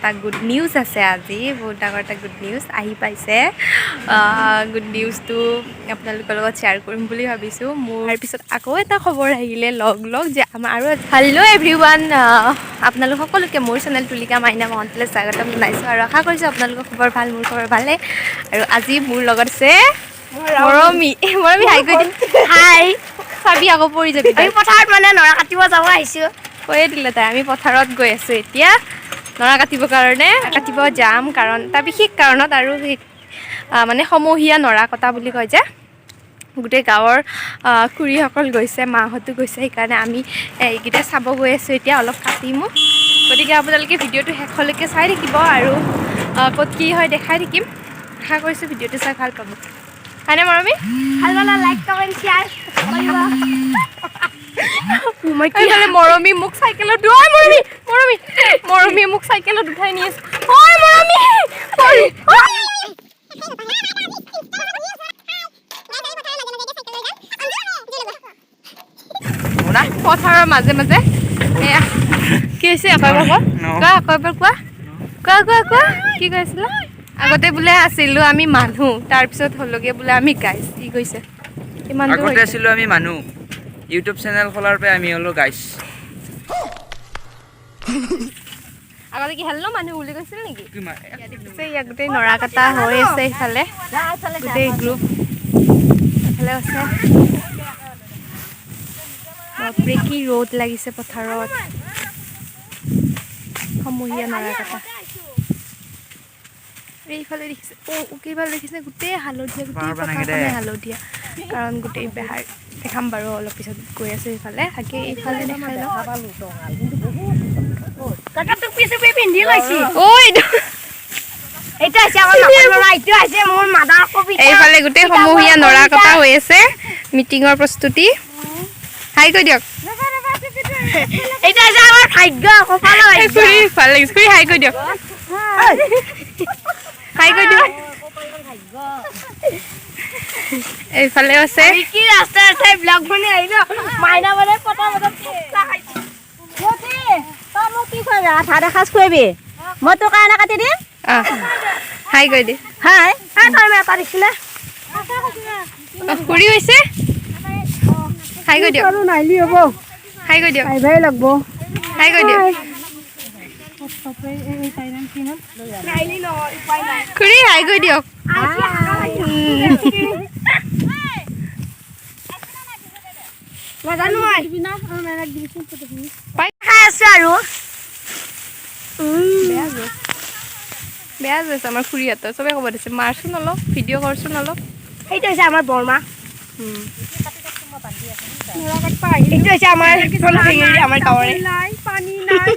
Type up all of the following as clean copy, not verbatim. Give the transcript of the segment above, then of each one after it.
এটা good news আছে আজি বহুত ডাঙৰ এটা গুড নিউজ আহি পাইছে গুড নিউজটো আপোনালোকৰ লগত শ্বেয়াৰ কৰিম বুলি ভাবিছোঁ মোৰ পিছত আকৌ এটা খবৰ আহিলে লগ যে আমাৰ আৰু হেল্ল' এভৰিৱান আপোনালোক সকলোকে মোৰ চেনেল তুলিকা মাইনা মহন্তলৈ স্বাগতম জনাইছোঁ আৰু আশা কৰিছোঁ আপোনালোকৰ খবৰ ভাল মোৰ খবৰ ভালে আৰু আজি মোৰ লগত আছে মৰমী হাই কৈ হাই চাবি আকৌ পৰি যাবি আমি পথাৰত মানে নৰা কাটিব যাব আহিছোঁ কৈয়ে দিলে তাই আমি পথাৰত গৈ আছোঁ এতিয়া নৰা কাটিবৰ কাৰণে কাটিব যাম কাৰণ তাৰ বিশেষ কাৰণত আৰু মানে সমূহীয়া নৰা কটা বুলি কয় যে গোটেই গাঁৱৰ খুৰীসকল গৈছে মাহঁতো গৈছে সেইকাৰণে আমি এইকেইটা চাব গৈ আছোঁ এতিয়া অলপ কাটিমো গতিকে আপোনালোকে ভিডিঅ'টো শেষলৈকে চাই থাকিব আৰু ক'ত কি হয় দেখাই থাকিম আশা কৰিছোঁ ভিডিঅ'টো চাই ভাল পাব হয়নে মৰমী ভাল পালে লাইক কমেণ্ট শ্বেয়াৰ মই কি হ'লে মৰমী মোক চাইকেলত মৰমী মোক চাইকেলত উঠাই নি আছে পথাৰৰ মাজে মাজে এয়া কি হৈছে আকৌ কোৱা কি কৈছিলা আগতে বোলে আছিলোঁ আমি মানুহ তাৰপিছত হ'লগৈ বোলে আমি গাইছ কি কৈছে আগতে আছিলোঁ আমি মানুহ ইউটিউব চেনেল খোলাৰ পৰা আমি হ'লো গাইছ আগতে কি হেল্ল' মানুহ বুলি কৈছিল নেকি ইয়াত গোটেই নৰা কটা হৈ আছে ইফালে গোটেই গ্ৰুপ ইফালে আছে বাপৰে কি ৰ'দ লাগিছে পথাৰত সমূহীয়া নৰা কটা এইফালে দেখিছে কেইফালে দেখিছে গোটেই হালধীয়া গোটেই হালধীয়া কাৰণ গোটেই বেহাৰ দেখাম বাৰু অলপ পিছত গৈ আছোঁ এইফালে থাকে এইফালে দেখাই লওঁ এইফালে গোটেই সমূহীয়া নৰা কটা হৈ আছে মিটিঙৰ প্ৰস্তুতি হাই কৈ দিয়ক হাই কৈ দিয়ক এইফালে আছে মই তোৰ কাৰণে কাটি দিম হাই কৈ দি হাই এটা দিছিলে খুৰী হৈছে হাই কৈ দিয়ক নাইলি হ'ব হাই কৈ দিয়ক আহিবই লাগব হাই কৈ দিয়ক খুৰী হাই কৈ দিয়ক খাই আছো আৰু বেয়া গৈছে আমাৰ খুৰীহঁতৰ চবে ক'ব দিছে মাৰচোন অলপ ভিডিঅ' কৰচোন অলপ সেইটো হৈছে আমাৰ বৰমা এইটো হৈছে আমাৰ গাঁৱৰে পানী নাই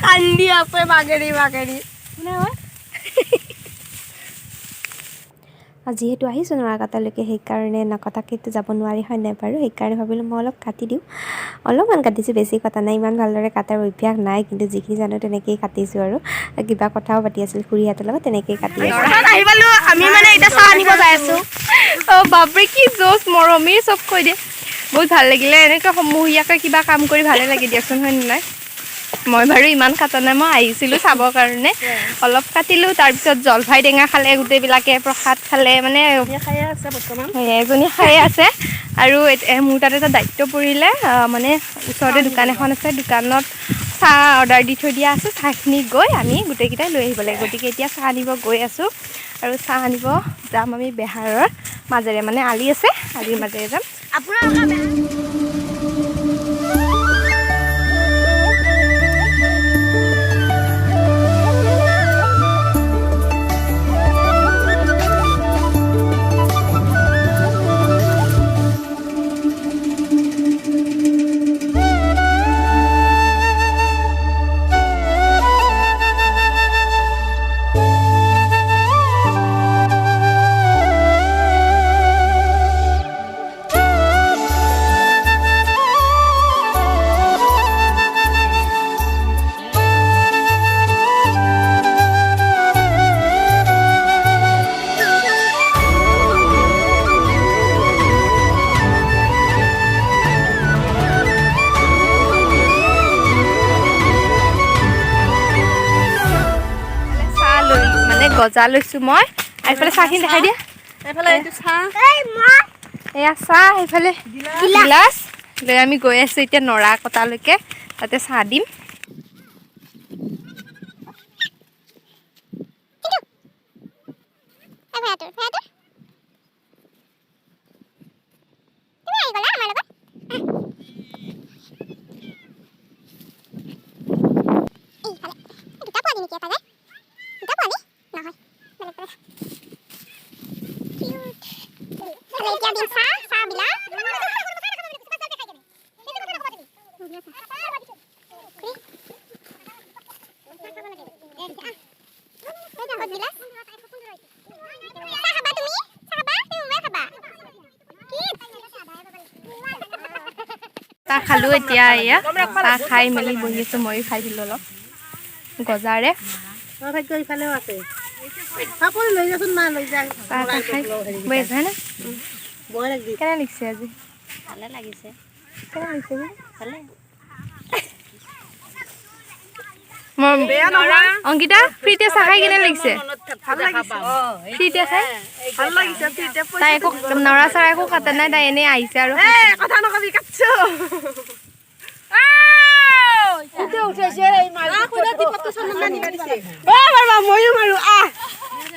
কান্দি আছে বাগেৰি যিহেতু আহিছোঁ নৰা কটালৈকে সেইকাৰণে নকটাকেতো যাব নোৱাৰি হয় নাই বাৰু সেইকাৰণে ভাবিলোঁ মই অলপ কাটি দিওঁ অলপমান কাটিছোঁ বেছি কটা নাই ইমান ভালদৰে কাটাৰ অভ্যাস নাই কিন্তু যিখিনি জানো তেনেকেই কাটিছোঁ আৰু কিবা কথাও পাতি আছিল খুৰীহঁতৰ লগত তেনেকেই কাটি আছোঁ বাপৰে কি জোচ মৰমীৰ চব কৈ দিয়ে বহুত ভাল লাগিলে এনেকৈ সমূহীয়াকৈ কিবা কাম কৰি ভালে লাগে দিয়কচোন হয় নাই মই বাৰু ইমান কাটা নাই মই আহিছিলোঁ চাবৰ কাৰণে অলপ কাটিলোঁ তাৰপিছত জলফাই টেঙা খালে গোটেইবিলাকে প্ৰসাদ খালে মানে এজনী খাই আছে আৰু মোৰ তাত এটা দায়িত্ব পৰিলে মানে ওচৰতে দোকান এখন আছে দোকানত চাহ অৰ্ডাৰ দি থৈ দিয়া আছে চাহখিনি গৈ আমি গোটেইকেইটাই লৈ আহিব লাগে গতিকে এতিয়া চাহ আনিব গৈ আছোঁ আৰু চাহ আনিব যাম আমি বেহাৰৰ মাজেৰে মানে আলি আছে আলিৰ মাজেৰে যাম গজা লৈছোঁ মই আৰু এইফালে চাহখিনি দেখাই দিয়া এইফালে এইটো চাহ এয়া চাহ এইফালে গিলাচ লৈ আমি গৈ আছোঁ এতিয়া নৰা কটালৈকে তাতে চাহ দিম চাহ খালোঁ এতিয়া এয়া চাহ খাই মেলি বহি আছোঁ ময়ো খাই দিলোঁ অলপ গজাৰে ইফালেও আছে কাপোৰ লৈ যাচোন মা লৈ যা চাহ তাহ খাই বহি আছে হয়নে বই লাগি কেনে লাগিছে আজি ভালে লাগিছে কেনে লাগিছে ভালে অংকিতা ফ্ৰীতে চাহ খাই কেনে লাগিছে ফ্ৰীতে খাই ভাল লাগিছে ফ্ৰীতে তাই একো নৰা চৰা একো কাটা নাই তাই এনেই আহিছে আৰু কথা নকবি কাটছো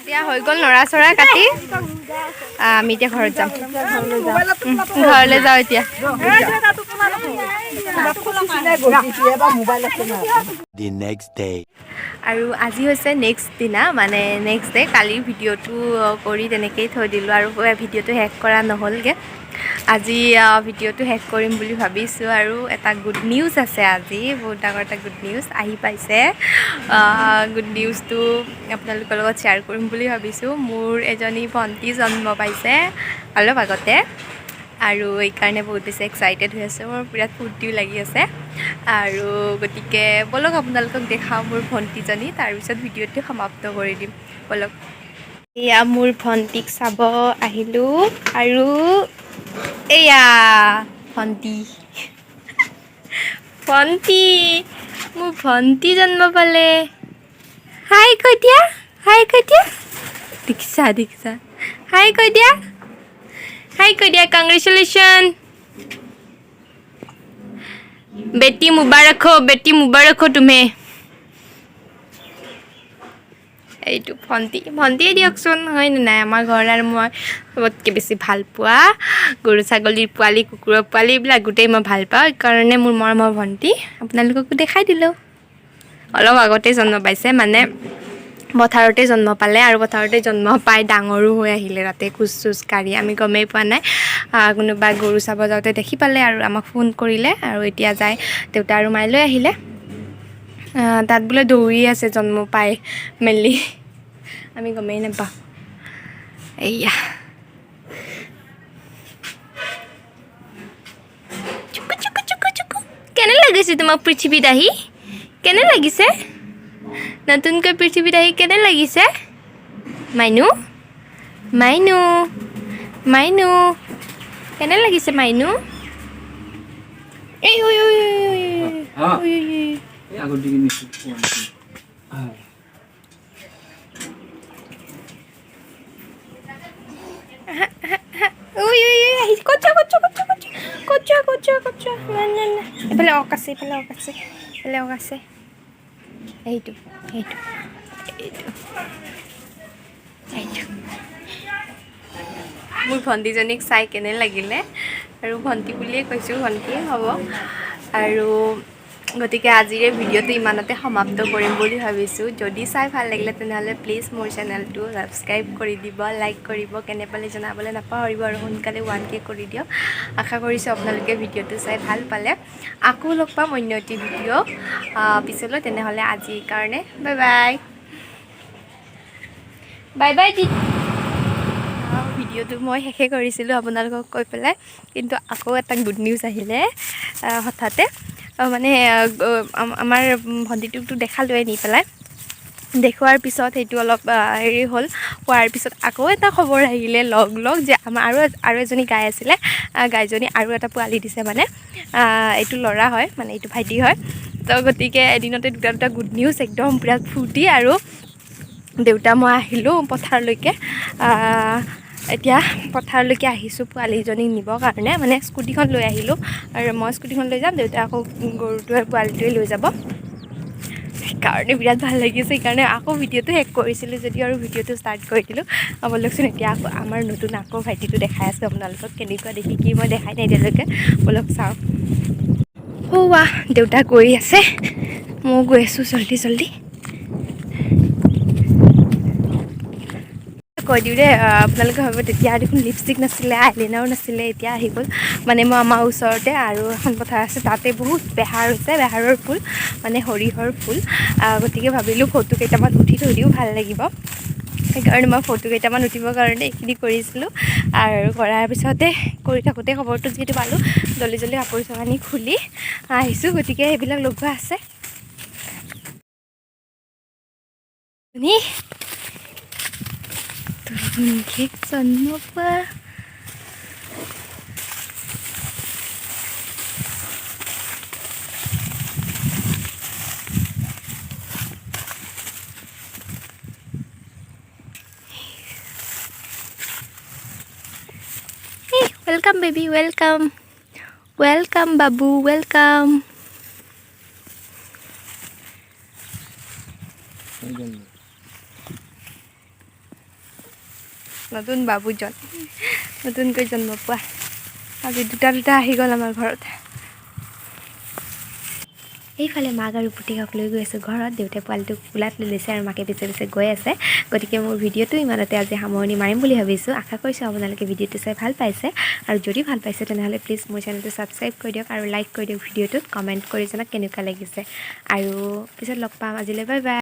এতিয়া হৈ গ'ল নৰা চৰা কাটি আমি এতিয়া ঘৰত যাম ঘৰলৈ যাওঁ এতিয়া আৰু আজি হৈছে নেক্সট দিনা মানে নেক্সট ডে কালিৰ ভিডিঅ'টো কৰি তেনেকেই থৈ দিলোঁ আৰু ভিডিঅ'টো শেষ কৰা নহ'লগৈ আজি ভিডিঅ'টো শেষ কৰিম বুলি ভাবিছোঁ আৰু এটা গুড নিউজ আছে আজি বহুত ডাঙৰ এটা গুড নিউজ আহি পাইছে গুড নিউজটো আপোনালোকৰ লগত শ্বেয়াৰ কৰিম বুলি ভাবিছোঁ মোৰ এজনী ভণ্টি জন্ম পাইছে অলপ আগতে আৰু এইকাৰণে বহুত বেছি এক্সাইটেড হৈ আছে মোৰ বিৰাট ফূৰ্তিও লাগি আছে আৰু গতিকে ব'লক আপোনালোকক দেখাওঁ মোৰ ভণ্টিজনী তাৰপিছত ভিডিঅ'টো সমাপ্ত কৰি দিম ব'লক এয়া মোৰ ভণ্টিক চাব আহিলোঁ আৰু এয়া ভণ্টি ভণ্টি মোৰ ভণ্টি জন্ম পালে হাই কৈ দিয়া দেখিছা হাই কৈ দিয়া কংগ্ৰেচুলেশ্যন বেটি মুবাৰক हो तुम्हें এইটো ভণ্টিয়ে দিয়কচোন হয়নে নাই আমাৰ ঘৰত আৰু মই চবতকৈ বেছি ভাল পোৱা গৰু ছাগলীৰ পোৱালি কুকুৰৰ পোৱালি এইবিলাক গোটেই মই ভাল পাওঁ সেইকাৰণে মোৰ মৰমৰ ভণ্টি আপোনালোককো দেখাই দিলোঁ অলপ আগতেই জন্ম পাইছে মানে পথাৰতে জন্ম পালে আৰু পথাৰতে জন্ম পাই ডাঙৰো হৈ আহিলে তাতে খোজ চোজ কাঢ়ি আমি গমেই পোৱা নাই কোনোবা গৰু চাব যাওঁতে দেখি পালে আৰু আমাক ফোন কৰিলে আৰু এতিয়া যাই দেউতা আৰু মায়ে লৈ আহিলে তাত বোলে দৌৰি আছে জন্ম পাই মেলি আমি গমেই নাপাওঁ এইয়া কেনে লাগিছে তোমাক পৃথিৱীত আহি কেনে লাগিছে নতুনকৈ পৃথিৱীত আহি কেনে লাগিছে মাইনু কেনে লাগিছে মাইনু এই এইফালে অক আছে এইটো মোৰ ভণ্টিজনীক চাই কেনে লাগিলে আৰু ভণ্টি বুলিয়ে কৈছোঁ ভণ্টি হ'ব আৰু গতিকে আজিৰে ভিডিঅ'টো ইমানতে সমাপ্ত কৰিম বুলি ভাবিছোঁ যদি চাই ভাল লাগিলে তেনেহ'লে প্লিজ মোৰ চেনেলটো ছাবস্ক্ৰাইব কৰি দিব লাইক কৰিব কেনে পালে জনাবলৈ নাপাহৰিব আৰু সোনকালে 1K কৰি দিয়ক আশা কৰিছোঁ আপোনালোকে ভিডিঅ'টো চাই ভাল পালে আকৌ লগ পাম অন্য এটি ভিডিঅ' পিছলৈ তেনেহ'লে আজিৰ কাৰণে বাই বাই ভিডিঅ'টো মই শেষে কৰিছিলোঁ আপোনালোকক কৈ পেলাই কিন্তু আকৌ এটা গুড নিউজ আহিলে হঠাতে মানে আমাৰ ভণ্টিটোকতো দেখালোৱে নি পেলাই দেখুৱাৰ পিছত সেইটো অলপ হেৰি হ'ল হোৱাৰ পিছত আকৌ এটা খবৰ আহিলে লগ যে আমাৰ আৰু এজনী গাই আছিলে গাইজনী আৰু এটা পোৱালি দিছে মানে এইটো ল'ৰা হয় মানে এইটো ভাইটি হয় তো গতিকে এদিনতে দুটা গুড নিউজ একদম বিৰাট ফূৰ্তি আৰু দেউতা মই আহিলোঁ পথাৰলৈকে এতিয়া পথাৰলৈকে আহিছোঁ পোৱালীজনীক নিবৰ কাৰণে মানে স্কুটিখন লৈ আহিলোঁ আৰু মই স্কুটিখন লৈ যাম দেউতা আকৌ গৰুটোৱে পোৱালিটোৱে লৈ যাব সেইকাৰণে বিৰাট ভাল লাগিছে সেইকাৰণে আকৌ ভিডিঅ'টো শেষ কৰিছিলোঁ যদিও আৰু ভিডিঅ'টো ষ্টাৰ্ট কৰি দিলোঁ ব'লকচোন এতিয়া আকৌ আমাৰ নতুন আকৌ ভাইটিটো দেখাই আছোঁ আপোনালোকক কেনেকুৱা দেখি কি মই দেখাই নাই এতিয়ালৈকে ব'লক চাওঁ ৱাহ দেউতা গৈ আছে ময়ো গৈ আছোঁ জল্দি জল্দি কৈ দিওঁ দেই আপোনালোকে ভাবিব তেতিয়া দেখোন লিপষ্টিক নাছিলে আইলাইনাৰো নাছিলে এতিয়া আহি গ'ল মানে মই আমাৰ ওচৰতে আৰু এখন পথাৰ আছে তাতে বহুত বেহাৰ হৈছে বেহাৰৰ ফুল মানে সৰিয়হৰ ফুল গতিকে ভাবিলোঁ ফটো কেইটামান উঠি থৈ দিওঁ ভাল লাগিব সেইকাৰণে মই ফটো কেইটামান উঠিবৰ কাৰণে এইখিনি কৰিছিলোঁ আৰু কৰাৰ পিছতে কৰি থাকোঁতে খবৰটো যিহেতু পালোঁ জল্দি জল্দি কাপোৰ কানি খুলি আহিছোঁ গতিকে সেইবিলাক লগোৱা আছে কেক জন্ম পোৱা ৱেলকাম বেবি ৱেলকাম ৱেলকাম বাবু ৱেলকাম নতুন বাবুজন নতুনকৈ জন্ম পোৱা আজি দুটা আহি গ'ল আমাৰ ঘৰত এইফালে মাক আৰু পুতেকক লৈ গৈ আছোঁ ঘৰত দেউতাই পোৱালিটোক কোলাত লৈ লৈছে আৰু মাকে পিছে পিছে গৈ আছে গতিকে মোৰ ভিডিঅ'টো ইমানতে আজি সামৰণি মাৰিম বুলি ভাবিছোঁ আশা কৰিছোঁ আপোনালোকে ভিডিঅ'টো চাই ভাল পাইছে আৰু যদি ভাল পাইছে তেনেহ'লে প্লিজ মোৰ চেনেলটো ছাবস্ক্ৰাইব কৰি দিয়ক আৰু লাইক কৰি দিয়ক ভিডিঅ'টোত কমেণ্ট কৰি জনাওক কেনেকুৱা লাগিছে আৰু পিছত লগ পাম আজিলৈ বাই বাই